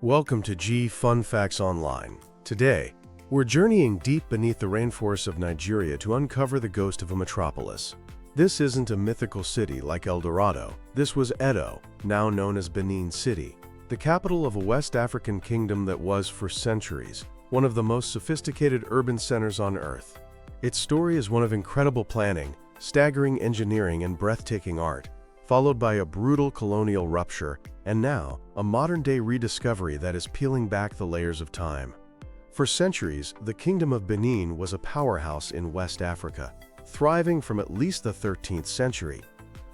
Welcome to Fun Facts Online. Today, we're journeying deep beneath the rainforests of Nigeria to uncover the ghost of a metropolis. This isn't a mythical city like El Dorado. This was Edo, now known as Benin City, the capital of a West African kingdom that was, for centuries, one of the most sophisticated urban centers on Earth. Its story is one of incredible planning, staggering engineering, and breathtaking art, followed by a brutal colonial rupture, and now, a modern-day rediscovery that is peeling back the layers of time. For centuries, the Kingdom of Benin was a powerhouse in West Africa, thriving from at least the 13th century.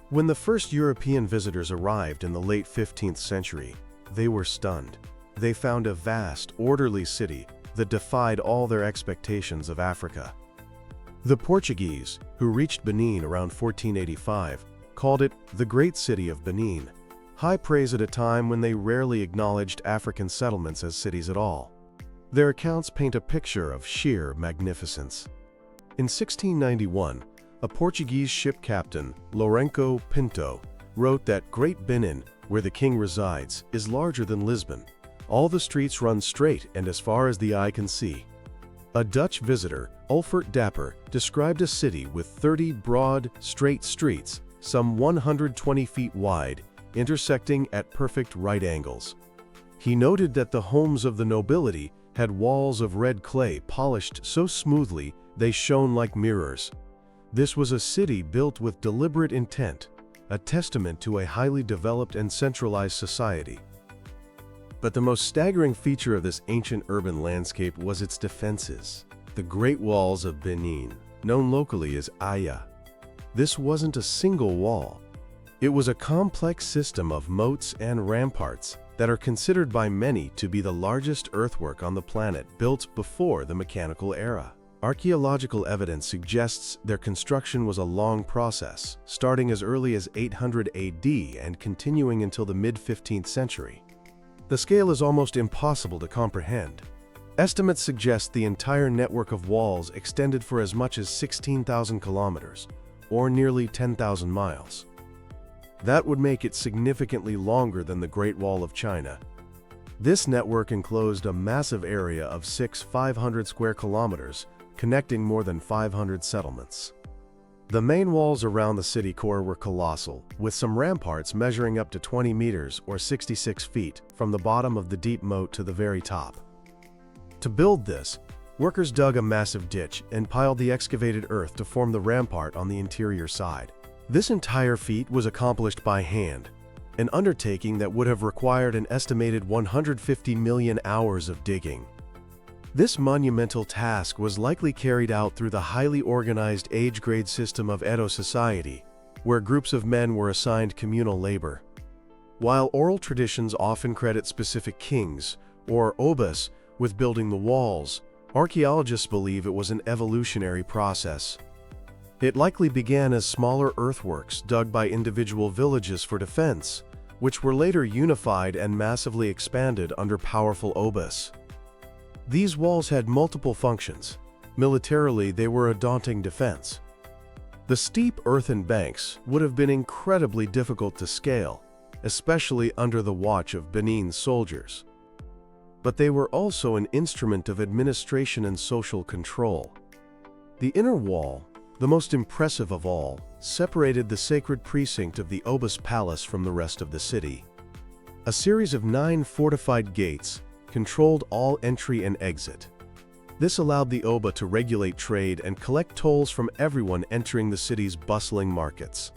When the first European visitors arrived in the late 15th century, they were stunned. They found a vast, orderly city that defied all their expectations of Africa. The Portuguese, who reached Benin around 1485, called it the Great City of Benin, high praise at a time when they rarely acknowledged African settlements as cities at all. Their accounts paint a picture of sheer magnificence. In 1691, a Portuguese ship captain, Lourenço Pinto, wrote that Great Benin, where the king resides, is larger than Lisbon. All the streets run straight and as far as the eye can see. A Dutch visitor, Ulfert Dapper, described a city with 30 broad, straight streets, some 120 feet wide, intersecting at perfect right angles. He noted that the homes of the nobility had walls of red clay polished so smoothly they shone like mirrors. This was a city built with deliberate intent, a testament to a highly developed and centralized society. But the most staggering feature of this ancient urban landscape was its defenses. The Great Walls of Benin, known locally as Aya. This wasn't a single wall. It was a complex system of moats and ramparts that are considered by many to be the largest earthwork on the planet built before the mechanical era. Archaeological evidence suggests their construction was a long process, starting as early as 800 AD and continuing until the mid-15th century. The scale is almost impossible to comprehend. Estimates suggest the entire network of walls extended for as much as 16,000 kilometers, or nearly 10,000 miles. That would make it significantly longer than the Great Wall of China. This network enclosed a massive area of 500 square kilometers, connecting more than 500 settlements. The main walls around the city core were colossal, with some ramparts measuring up to 20 meters or 66 feet from the bottom of the deep moat to the very top. To build this, workers dug a massive ditch and piled the excavated earth to form the rampart on the interior side. This entire feat was accomplished by hand, an undertaking that would have required an estimated 150 million hours of digging. This monumental task was likely carried out through the highly organized age-grade system of Edo society, where groups of men were assigned communal labor. While oral traditions often credit specific kings, or obas, with building the walls, archaeologists believe it was an evolutionary process. It likely began as smaller earthworks dug by individual villages for defense, which were later unified and massively expanded under powerful obas. These walls had multiple functions. Militarily, they were a daunting defense. The steep earthen banks would have been incredibly difficult to scale, especially under the watch of Benin's soldiers. But they were also an instrument of administration and social control. The inner wall, the most impressive of all, separated the sacred precinct of the Obas Palace from the rest of the city. A series of 9 fortified gates controlled all entry and exit. This allowed the Oba to regulate trade and collect tolls from everyone entering the city's bustling markets.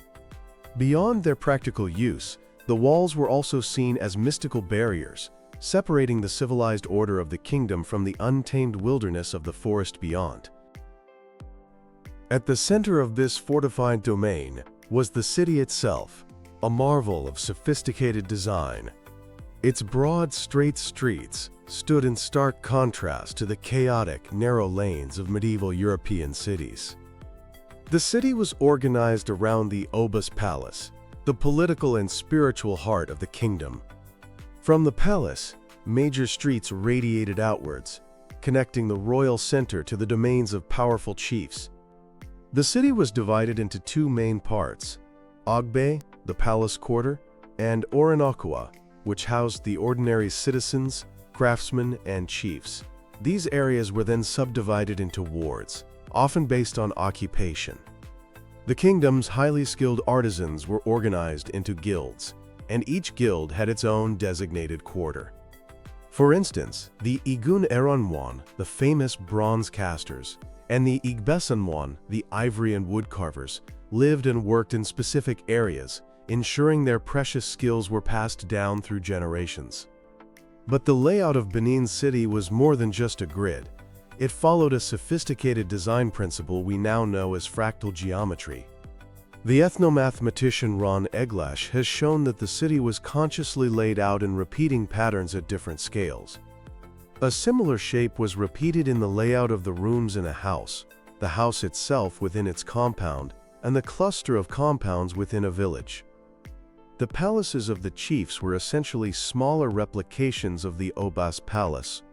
Beyond their practical use, the walls were also seen as mystical barriers, separating the civilized order of the kingdom from the untamed wilderness of the forest beyond. At the center of this fortified domain was the city itself, a marvel of sophisticated design. Its broad, straight streets stood in stark contrast to the chaotic, narrow lanes of medieval European cities. The city was organized around the Obas Palace, the political and spiritual heart of the kingdom. From the palace, major streets radiated outwards, connecting the royal center to the domains of powerful chiefs. The city was divided into 2 main parts: Ogbe, the palace quarter, and Orinokwa, which housed the ordinary citizens, craftsmen, and chiefs. These areas were then subdivided into wards, often based on occupation. The kingdom's highly skilled artisans were organized into guilds, and each guild had its own designated quarter. For instance, the Igun Eronwan, the famous bronze casters, and the Igbesanwan, the ivory and wood carvers, lived and worked in specific areas, ensuring their precious skills were passed down through generations. But the layout of Benin City was more than just a grid. It followed a sophisticated design principle we now know as fractal geometry. The ethnomathematician Ron Eglash has shown that the city was consciously laid out in repeating patterns at different scales. A similar shape was repeated in the layout of the rooms in a house, the house itself within its compound, and the cluster of compounds within a village. The palaces of the chiefs were essentially smaller replications of the Oba's palace.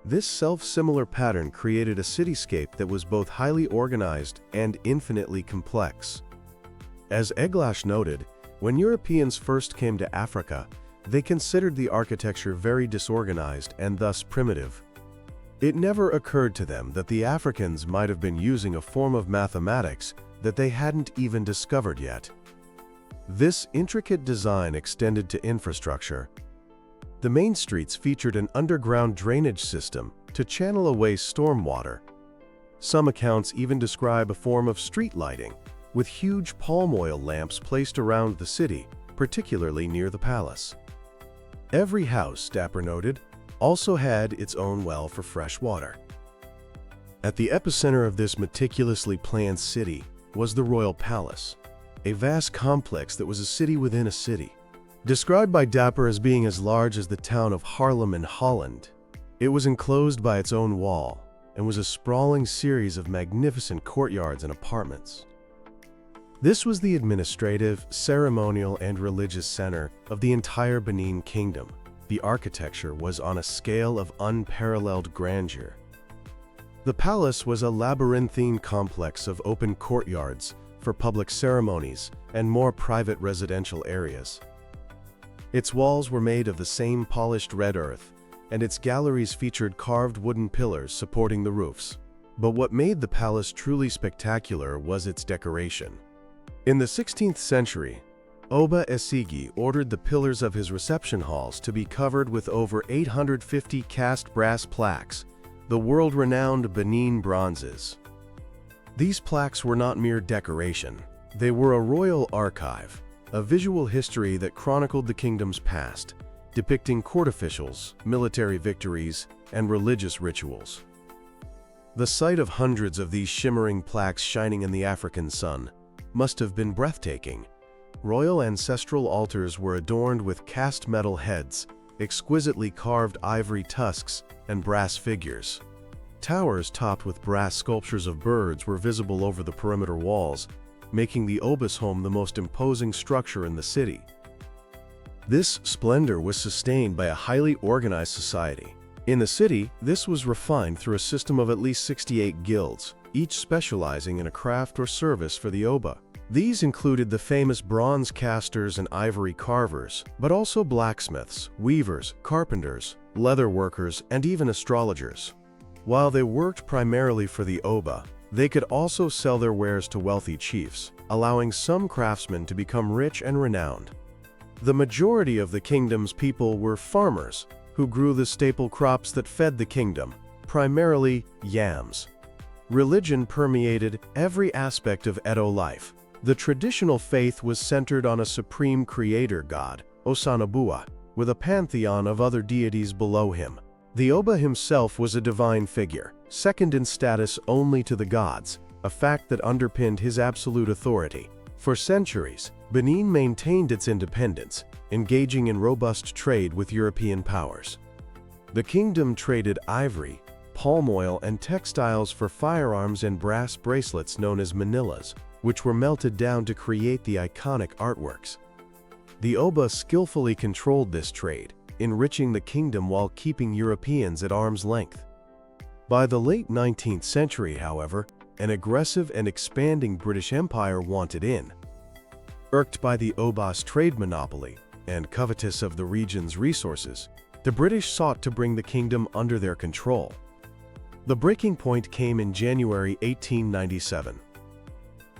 This self-similar pattern created a cityscape that was both highly organized and infinitely complex. As Eglash noted, when Europeans first came to Africa, they considered the architecture very disorganized and thus primitive. It never occurred to them that the Africans might have been using a form of mathematics that they hadn't even discovered yet. This intricate design extended to infrastructure. The main streets featured an underground drainage system to channel away stormwater. Some accounts even describe a form of street lighting, with huge palm oil lamps placed around the city, particularly near the palace. Every house, Dapper noted, also had its own well for fresh water. At the epicenter of this meticulously planned city was the royal palace, a vast complex that was a city within a city. Described by Dapper as being as large as the town of Haarlem in Holland, it was enclosed by its own wall and was a sprawling series of magnificent courtyards and apartments. This was the administrative, ceremonial, and religious center of the entire Benin Kingdom. The architecture was on a scale of unparalleled grandeur. The palace was a labyrinthine complex of open courtyards for public ceremonies and more private residential areas. Its walls were made of the same polished red earth, and its galleries featured carved wooden pillars supporting the roofs. But what made the palace truly spectacular was its decoration. In the 16th century, Oba Esigi ordered the pillars of his reception halls to be covered with over 850 cast brass plaques, the world-renowned Benin bronzes. These plaques were not mere decoration. They were a royal archive, a visual history that chronicled the kingdom's past, depicting court officials, military victories, and religious rituals. The sight of hundreds of these shimmering plaques shining in the African sun must have been breathtaking. Royal ancestral altars were adorned with cast metal heads, exquisitely carved ivory tusks, and brass figures. Towers topped with brass sculptures of birds were visible over the perimeter walls, making the Oba's home the most imposing structure in the city. This splendor was sustained by a highly organized society. In the city, this was refined through a system of at least 68 guilds, each specializing in a craft or service for the Oba. These included the famous bronze casters and ivory carvers, but also blacksmiths, weavers, carpenters, leather workers, and even astrologers. While they worked primarily for the Oba, they could also sell their wares to wealthy chiefs, allowing some craftsmen to become rich and renowned. The majority of the kingdom's people were farmers who grew the staple crops that fed the kingdom, primarily yams. Religion permeated every aspect of Edo life. The traditional faith was centered on a supreme creator god, Osanabua, with a pantheon of other deities below him. The Oba himself was a divine figure, second in status only to the gods, a fact that underpinned his absolute authority. For centuries, Benin maintained its independence, engaging in robust trade with European powers. The kingdom traded ivory, palm oil, and textiles for firearms and brass bracelets known as manillas, which were melted down to create the iconic artworks. The Oba skillfully controlled this trade, enriching the kingdom while keeping Europeans at arm's length. By the late 19th century, however, an aggressive and expanding British Empire wanted in. Irked by the Oba's trade monopoly, and covetous of the region's resources, the British sought to bring the kingdom under their control. The breaking point came in January 1897.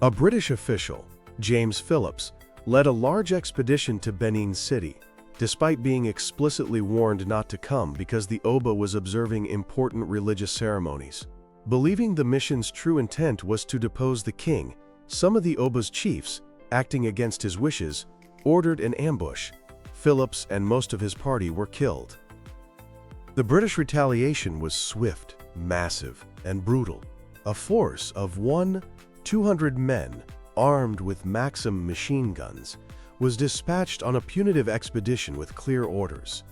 A British official, James Phillips, led a large expedition to Benin City, despite being explicitly warned not to come because the Oba was observing important religious ceremonies. Believing the mission's true intent was to depose the king, some of the Oba's chiefs, acting against his wishes, ordered an ambush. Phillips and most of his party were killed. The British retaliation was swift, massive, and brutal. A force of 200 men, armed with Maxim machine guns, was dispatched on a punitive expedition with clear orders: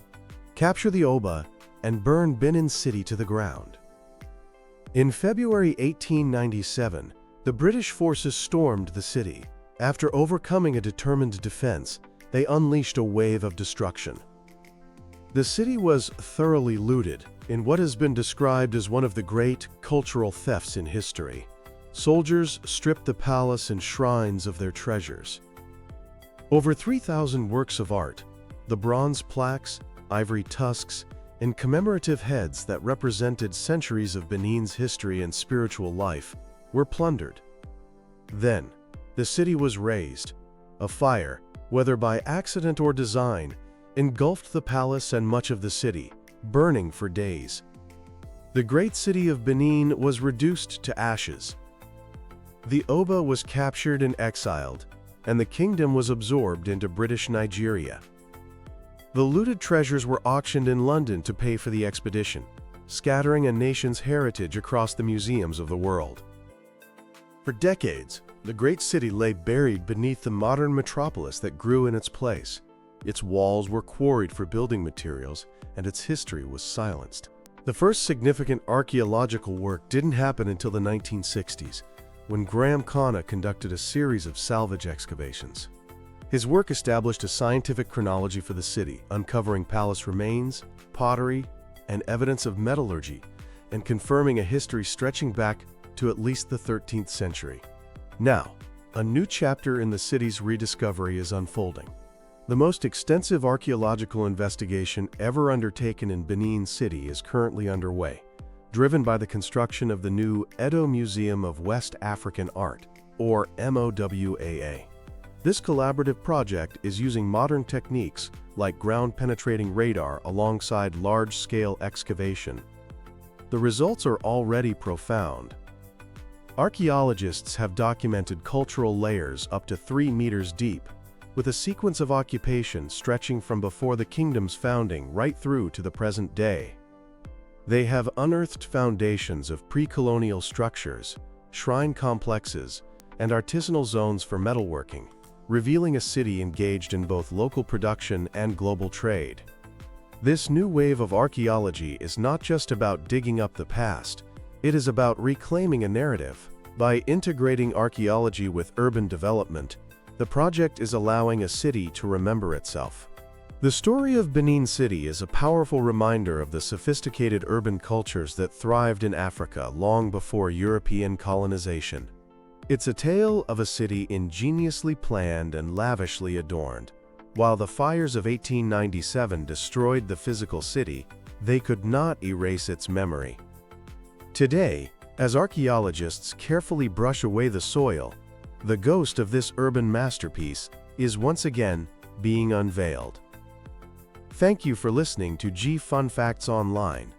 capture the Oba and burn Benin City to the ground. In February 1897, the British forces stormed the city. After overcoming a determined defense, they unleashed a wave of destruction. The city was thoroughly looted in what has been described as one of the great cultural thefts in history. Soldiers stripped the palace and shrines of their treasures. Over 3,000 works of art, the bronze plaques, ivory tusks, and commemorative heads that represented centuries of Benin's history and spiritual life, were plundered. Then, the city was razed. A fire, whether by accident or design, engulfed the palace and much of the city, burning for days. The great city of Benin was reduced to ashes. The Oba was captured and exiled, and the kingdom was absorbed into British Nigeria. The looted treasures were auctioned in London to pay for the expedition, scattering a nation's heritage across the museums of the world. For decades, the great city lay buried beneath the modern metropolis that grew in its place. Its walls were quarried for building materials, and its history was silenced. The first significant archaeological work didn't happen until the 1960s, when Graham Conner conducted a series of salvage excavations. His work established a scientific chronology for the city, uncovering palace remains, pottery, and evidence of metallurgy, and confirming a history stretching back to at least the 13th century. Now, a new chapter in the city's rediscovery is unfolding. The most extensive archaeological investigation ever undertaken in Benin City is currently underway, driven by the construction of the new Edo Museum of West African Art, or MOWAA. This collaborative project is using modern techniques like ground-penetrating radar alongside large-scale excavation. The results are already profound. Archaeologists have documented cultural layers up to 3 meters deep, with a sequence of occupation stretching from before the kingdom's founding right through to the present day. They have unearthed foundations of pre-colonial structures, shrine complexes, and artisanal zones for metalworking, revealing a city engaged in both local production and global trade. This new wave of archaeology is not just about digging up the past, it is about reclaiming a narrative. By integrating archaeology with urban development, the project is allowing a city to remember itself. The story of Benin City is a powerful reminder of the sophisticated urban cultures that thrived in Africa long before European colonization. It's a tale of a city ingeniously planned and lavishly adorned. While the fires of 1897 destroyed the physical city, they could not erase its memory. Today, as archaeologists carefully brush away the soil, the ghost of this urban masterpiece is once again being unveiled. Thank you for listening to G Fun Facts Online.